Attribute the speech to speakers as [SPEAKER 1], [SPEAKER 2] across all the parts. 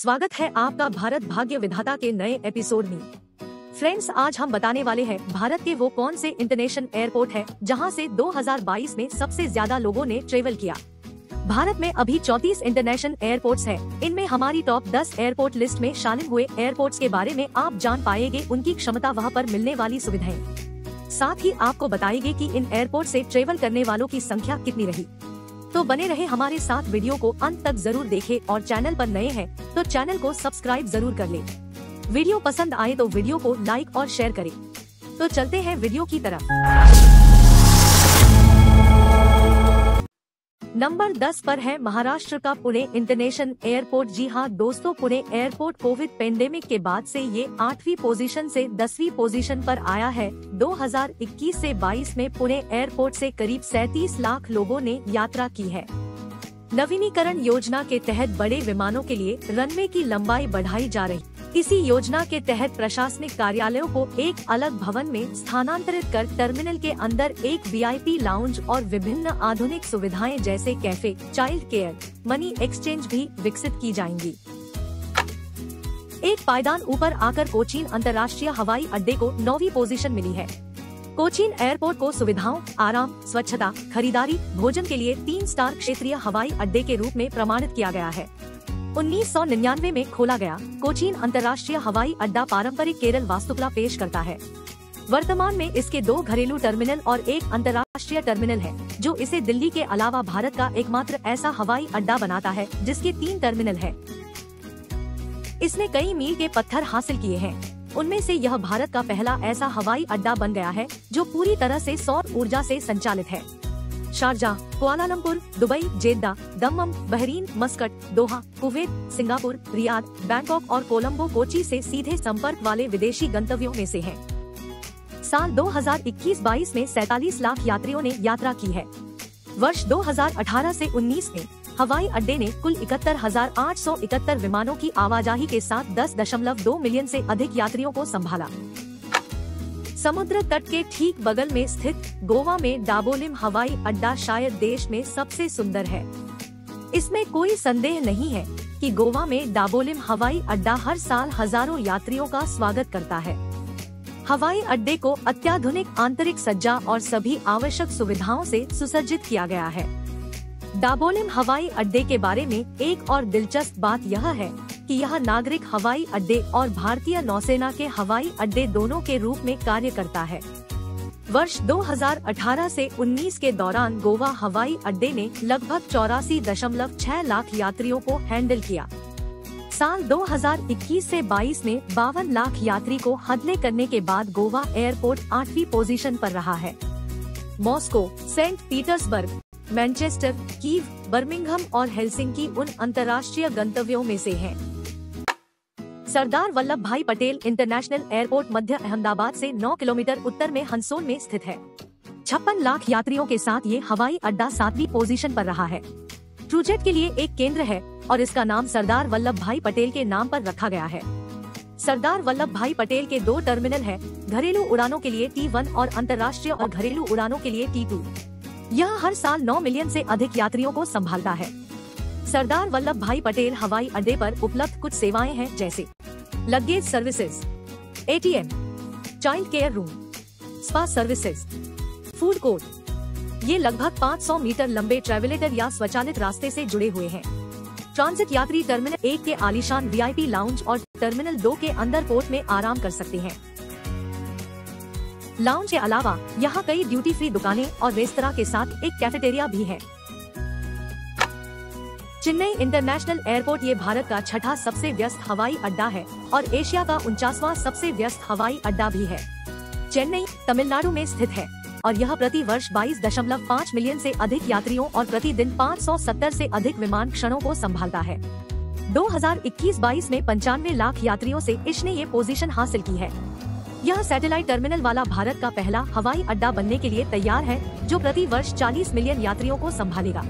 [SPEAKER 1] स्वागत है आपका भारत भाग्य विधाता के नए एपिसोड में। फ्रेंड्स, आज हम बताने वाले हैं भारत के वो कौन से इंटरनेशनल एयरपोर्ट है जहां से 2022 में सबसे ज्यादा लोगों ने ट्रेवल किया। भारत में अभी 34 इंटरनेशनल एयरपोर्ट्स हैं। इनमें हमारी टॉप 10 एयरपोर्ट लिस्ट में शामिल हुए एयरपोर्ट्स के बारे में आप जान पाएंगे, उनकी क्षमता, वहां पर मिलने वाली सुविधाएं। साथ ही आपको बताएंगे कि इन एयरपोर्ट से ट्रेवल करने वालों की संख्या कितनी रही। तो बने रहे हमारे साथ, वीडियो को अंत तक जरूर देखें और चैनल पर नए हैं तो चैनल को सब्सक्राइब जरूर कर लें। वीडियो पसंद आए तो वीडियो को लाइक और शेयर करें। तो चलते हैं वीडियो की तरफ। नंबर 10 पर है महाराष्ट्र का पुणे इंटरनेशनल एयरपोर्ट। जी हां दोस्तों, पुणे एयरपोर्ट कोविड पेंडेमिक के बाद से ये 8वीं पोजीशन से 10वीं पोजीशन पर आया है। 2021 से 22 में पुणे एयरपोर्ट से करीब 37 लाख लोगों ने यात्रा की है। नवीनीकरण योजना के तहत बड़े विमानों के लिए रनवे की लंबाई बढ़ाई जा रही। इसी योजना के तहत प्रशासनिक कार्यालयों को एक अलग भवन में स्थानांतरित कर टर्मिनल के अंदर एक वीआईपी लाउंज और विभिन्न आधुनिक सुविधाएं जैसे cafe, child care, money exchange भी विकसित की जाएंगी। एक पायदान ऊपर आकर कोचीन अंतर्राष्ट्रीय हवाई अड्डे को 9वीं पोजीशन मिली है। कोचीन एयरपोर्ट को सुविधाओं, आराम, स्वच्छता, खरीदारी, भोजन के लिए 3 स्टार क्षेत्रीय हवाई अड्डे के रूप में प्रमाणित किया गया है। 1999 में खोला गया कोचीन अंतर्राष्ट्रीय हवाई अड्डा पारंपरिक केरल वास्तुकला पेश करता है। वर्तमान में इसके 2 घरेलू टर्मिनल और एक अंतर्राष्ट्रीय टर्मिनल है, जो इसे दिल्ली के अलावा भारत का एकमात्र ऐसा हवाई अड्डा बनाता है जिसके 3 टर्मिनल है। इसने कई मील के पत्थर हासिल किए हैं। उनमें से यह भारत का पहला ऐसा हवाई अड्डा बन गया है जो पूरी तरह से सौर ऊर्जा से संचालित है। शारजाह, कुआलालंपुर, दुबई, जेद्दा, दम्मम, बहरीन, मस्कट, दोहा, कुवैत, सिंगापुर, रियाद, बैंकॉक और कोलंबो कोची से सीधे संपर्क वाले विदेशी गंतव्यों में से हैं। साल 2021-22 में 47 लाख यात्रियों ने यात्रा की है। वर्ष 2018 से 19 में हवाई अड्डे ने कुल 71,871 विमानों की आवाजाही के साथ 10.2 मिलियन से अधिक यात्रियों को संभाला। समुद्र तट के ठीक बगल में स्थित गोवा में डाबोलिम हवाई अड्डा शायद देश में सबसे सुंदर है। इसमें कोई संदेह नहीं है कि गोवा में डाबोलिम हवाई अड्डा हर साल हजारों यात्रियों का स्वागत करता है। हवाई अड्डे को अत्याधुनिक आंतरिक सज्जा और सभी आवश्यक सुविधाओं से सुसज्जित किया गया है। डाबोलिम हवाई अड्डे के बारे में एक और दिलचस्प बात यह है कि यह नागरिक हवाई अड्डे और भारतीय नौसेना के हवाई अड्डे दोनों के रूप में कार्य करता है। वर्ष 2018 से 19 के दौरान गोवा हवाई अड्डे ने लगभग 84.6 लाख यात्रियों को हैंडल किया। साल 2021 से 22 में 52 लाख यात्री को हैंडल करने के बाद गोवा एयरपोर्ट 8वीं पोजीशन पर रहा है। Moscow, Saint Petersburg, Manchester, Kyiv, Birmingham और हेलसिंकी उन अंतर्राष्ट्रीय गंतव्यों में से हैं। सरदार वल्लभ भाई पटेल इंटरनेशनल एयरपोर्ट मध्य अहमदाबाद से 9 किलोमीटर उत्तर में हंसोल में स्थित है। 56 लाख यात्रियों के साथ ये हवाई अड्डा 7वीं पोजीशन पर रहा है। ट्रूजेट के लिए एक केंद्र है और इसका नाम सरदार वल्लभ भाई पटेल के नाम पर रखा गया है। सरदार वल्लभ भाई पटेल के 2 टर्मिनल है, घरेलू उड़ानों के लिए T1 और अंतर्राष्ट्रीय और घरेलू उड़ानों के लिए T2। यह हर साल 9 मिलियन से अधिक यात्रियों को संभालता है। सरदार वल्लभ भाई पटेल हवाई अड्डे पर उपलब्ध कुछ सेवाएं हैं जैसे luggage services, ATM, child care room, spa services, food court. ये लगभग 500 मीटर लंबे ट्रेवलेटर या स्वचालित रास्ते से जुड़े हुए हैं। ट्रांजिट यात्री टर्मिनल 1 के आलीशान वीआईपी लाउंज और टर्मिनल 2 के अंदर पोर्ट में आराम कर सकते हैं। लाउंज के अलावा यहाँ कई ड्यूटी फ्री दुकानें और रेस्तरां के साथ एक कैफेटेरिया भी है। चेन्नई इंटरनेशनल एयरपोर्ट ये भारत का 6ठा सबसे व्यस्त हवाई अड्डा है और एशिया का 49वां सबसे व्यस्त हवाई अड्डा भी है। चेन्नई तमिलनाडु में स्थित है और यह प्रति वर्ष 22.5 मिलियन से अधिक यात्रियों और प्रतिदिन 570 से अधिक विमान क्षणों को संभालता है। 2021-22 में 95 लाख यात्रियों से इसने ये पोजीशन हासिल की है। यह सैटेलाइट टर्मिनल वाला भारत का पहला हवाई अड्डा बनने के लिए तैयार है, जो प्रति वर्ष 40 मिलियन यात्रियों को संभालेगा।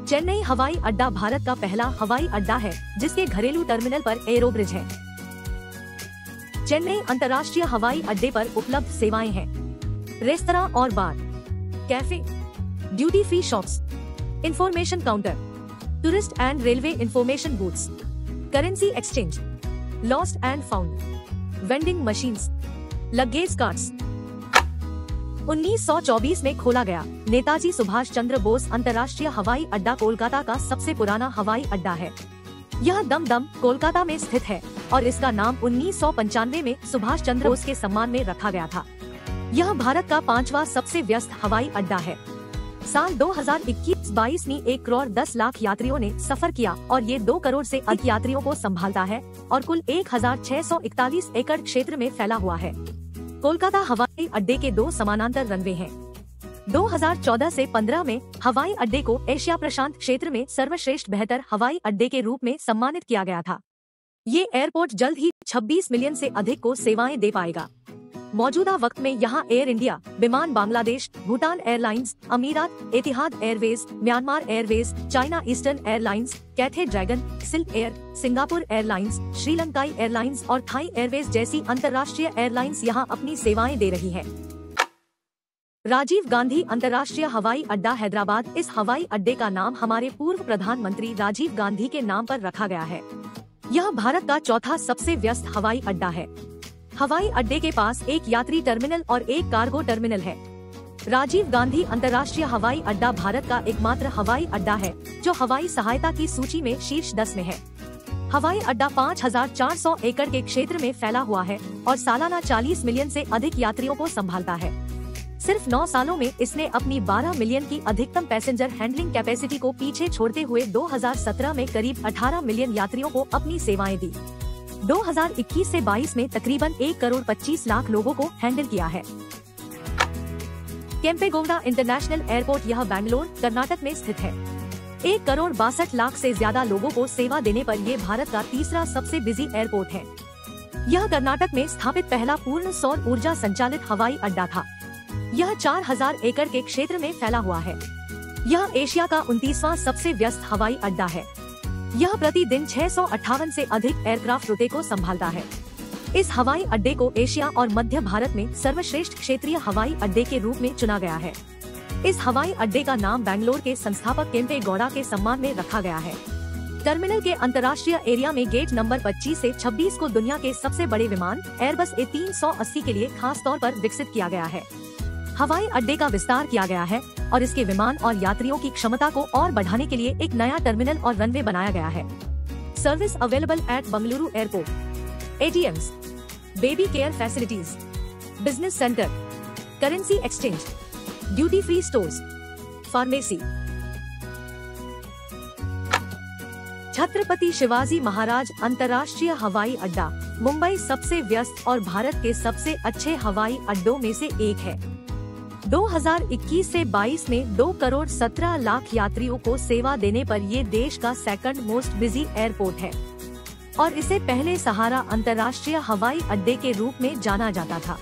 [SPEAKER 1] चेन्नई हवाई अड्डा भारत का पहला हवाई अड्डा है जिसके घरेलू टर्मिनल पर एयरोब्रिज है। चेन्नई अंतर्राष्ट्रीय हवाई अड्डे पर उपलब्ध सेवाएं हैं रेस्तरां और bar, cafe, duty free shops, information counter, tourist and railway information booths, currency exchange, lost and found, vending machines, luggage carts. 1924 में खोला गया नेताजी सुभाष चंद्र बोस अंतर्राष्ट्रीय हवाई अड्डा कोलकाता का सबसे पुराना हवाई अड्डा है। यह दम कोलकाता में स्थित है और इसका नाम 1995 में सुभाष चंद्र बोस के सम्मान में रखा गया था। यह भारत का 5वां सबसे व्यस्त हवाई अड्डा है। साल 2021-22 में 1 करोड़ 10 लाख यात्रियों ने सफर किया और ये 2 करोड़ से अधिक यात्रियों को संभालता है और कुल 1641 एकड़ क्षेत्र में फैला हुआ है। कोलकाता हवाई अड्डे के 2 समानांतर रनवे हैं। 2014 से 15 में हवाई अड्डे को एशिया प्रशांत क्षेत्र में सर्वश्रेष्ठ बेहतर हवाई अड्डे के रूप में सम्मानित किया गया था। ये एयरपोर्ट जल्द ही 26 मिलियन से अधिक को सेवाएं दे पाएगा। मौजूदा वक्त में यहाँ एयर इंडिया, विमान बांग्लादेश, भूटान एयरलाइंस, अमीरात, Etihad Airways, Myanmar Airways, China Eastern Airlines, Cathay Dragon, Silk Air, Singapore Airlines, श्रीलंकाई एयरलाइंस और थाई एयरवेज जैसी अंतर्राष्ट्रीय एयरलाइंस यहाँ अपनी सेवाएं दे रही है। राजीव गांधी अंतर्राष्ट्रीय हवाई अड्डा हैदराबाद। इस हवाई अड्डे का नाम हमारे पूर्व प्रधानमंत्री राजीव गांधी के नाम पर रखा गया है। यह भारत का 4था सबसे व्यस्त हवाई अड्डा है। हवाई अड्डे के पास एक यात्री टर्मिनल और एक कार्गो टर्मिनल है। राजीव गांधी अंतर्राष्ट्रीय हवाई अड्डा भारत का एकमात्र हवाई अड्डा है जो हवाई सहायता की सूची में शीर्ष 10 में है। हवाई अड्डा 5400 एकड़ के क्षेत्र में फैला हुआ है और सालाना 40 मिलियन से अधिक यात्रियों को संभालता है। सिर्फ 9 सालों में इसने अपनी 12 मिलियन की अधिकतम पैसेंजर हैंडलिंग कैपेसिटी को पीछे छोड़ते हुए 2017 में करीब 18 मिलियन यात्रियों को अपनी सेवाएं दी। 2021 से 22 में तकरीबन 1 करोड़ 25 लाख लोगों को हैंडल किया है। केम्पेगौड़ा इंटरनेशनल एयरपोर्ट यह बैंगलोर, कर्नाटक में स्थित है। 1 करोड़ 62 लाख से ज्यादा लोगों को सेवा देने पर ये भारत का 3रा सबसे बिजी एयरपोर्ट है। यह कर्नाटक में स्थापित पहला पूर्ण सौर ऊर्जा संचालित हवाई अड्डा था। यह 4000 एकड़ के क्षेत्र में फैला हुआ है। यह एशिया का 29वां सबसे व्यस्त हवाई अड्डा है। यह प्रतिदिन 658 से अधिक एयरक्राफ्ट रूटे को संभालता है। इस हवाई अड्डे को एशिया और मध्य भारत में सर्वश्रेष्ठ क्षेत्रीय हवाई अड्डे के रूप में चुना गया है। इस हवाई अड्डे का नाम बैंगलोर के संस्थापक केम्पेगौड़ा के सम्मान में रखा गया है। टर्मिनल के अंतर्राष्ट्रीय एरिया में गेट नंबर 25 से 26 को दुनिया के सबसे बड़े विमान एयरबस A380 के लिए खास तौर पर विकसित किया गया है। हवाई अड्डे का विस्तार किया गया है और इसके विमान और यात्रियों की क्षमता को और बढ़ाने के लिए एक नया टर्मिनल और रनवे बनाया गया है। Service available at Bengaluru airport, ATMs, baby care facilities, business centre, currency exchange, duty free stores, pharmacy. Chhatrapati Shivaji Maharaj अंतर्राष्ट्रीय हवाई अड्डा मुंबई सबसे व्यस्त और भारत के सबसे अच्छे हवाई अड्डों में से एक है। 2021 से 22 में 2 करोड़ 17 लाख यात्रियों को सेवा देने पर ये देश का 2nd मोस्ट बिजी एयरपोर्ट है और इसे पहले सहारा अंतर्राष्ट्रीय हवाई अड्डे के रूप में जाना जाता था।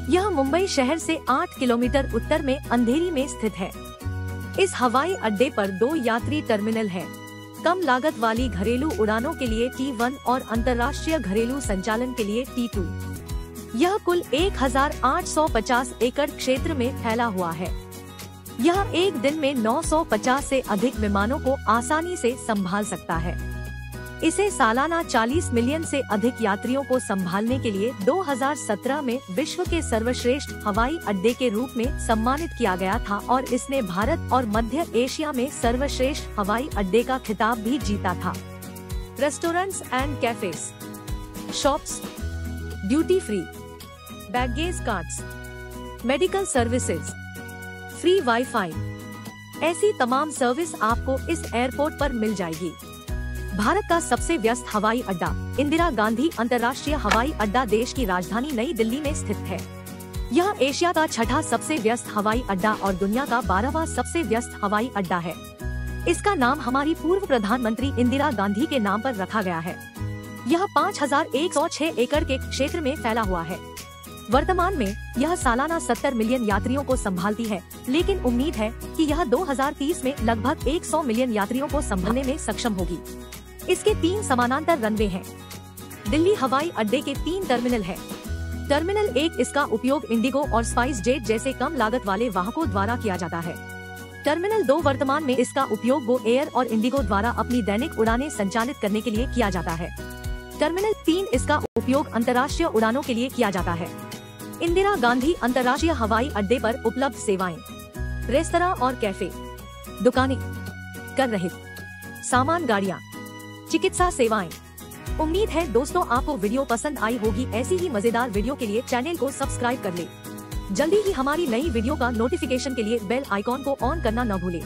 [SPEAKER 1] यह मुंबई शहर से 8 किलोमीटर उत्तर में अंधेरी में स्थित है। इस हवाई अड्डे पर 2 यात्री टर्मिनल हैं। कम लागत वाली घरेलू उड़ानों के लिए T1 और अंतर्राष्ट्रीय घरेलू संचालन के लिए T2। यह कुल 1850 एकड़ क्षेत्र में फैला हुआ है। यह एक दिन में 950 से अधिक विमानों को आसानी से संभाल सकता है। इसे सालाना 40 मिलियन से अधिक यात्रियों को संभालने के लिए 2017 में विश्व के सर्वश्रेष्ठ हवाई अड्डे के रूप में सम्मानित किया गया था और इसने भारत और मध्य एशिया में सर्वश्रेष्ठ हवाई अड्डे का खिताब भी जीता था। Restaurants and cafes, shops, duty free, baggage carts, medical services, free wifi, ऐसी तमाम सर्विस आपको इस एयरपोर्ट पर मिल जाएगी। भारत का सबसे व्यस्त हवाई अड्डा इंदिरा गांधी अंतर्राष्ट्रीय हवाई अड्डा देश की राजधानी नई दिल्ली में स्थित है। यह एशिया का 6ठा सबसे व्यस्त हवाई अड्डा और दुनिया का 12वां सबसे व्यस्त हवाई अड्डा है। इसका नाम हमारी पूर्व प्रधानमंत्री इंदिरा गांधी के नाम पर रखा गया है। यह 5106 एकड़ के क्षेत्र में फैला हुआ है। वर्तमान में यह सालाना 70 मिलियन यात्रियों को संभालती है, लेकिन उम्मीद है कि यह 2030 में लगभग 100 मिलियन यात्रियों को संभालने में सक्षम होगी। इसके 3 समानांतर रनवे हैं। दिल्ली हवाई अड्डे के 3 टर्मिनल हैं। टर्मिनल 1 इसका उपयोग इंडिगो और स्पाइस जेट जैसे कम लागत वाले वाहकों द्वारा किया जाता है। टर्मिनल 2 वर्तमान में इसका उपयोग गो एयर और इंडिगो द्वारा अपनी दैनिक उड़ानें संचालित करने के लिए किया जाता है। टर्मिनल 3 इसका उपयोग अंतर्राष्ट्रीय उड़ानों के लिए किया जाता है। इंदिरा गांधी अंतर्राष्ट्रीय हवाई अड्डे पर उपलब्ध सेवाएं, रेस्तरां और कैफे, दुकानें, कर रहित सामान गाड़ियां, चिकित्सा सेवाएं। उम्मीद है दोस्तों आपको वीडियो पसंद आई होगी। ऐसी ही मजेदार वीडियो के लिए चैनल को सब्सक्राइब कर ले। जल्दी ही हमारी नई वीडियो का नोटिफिकेशन के लिए बेल आइकॉन को ऑन करना न भूले।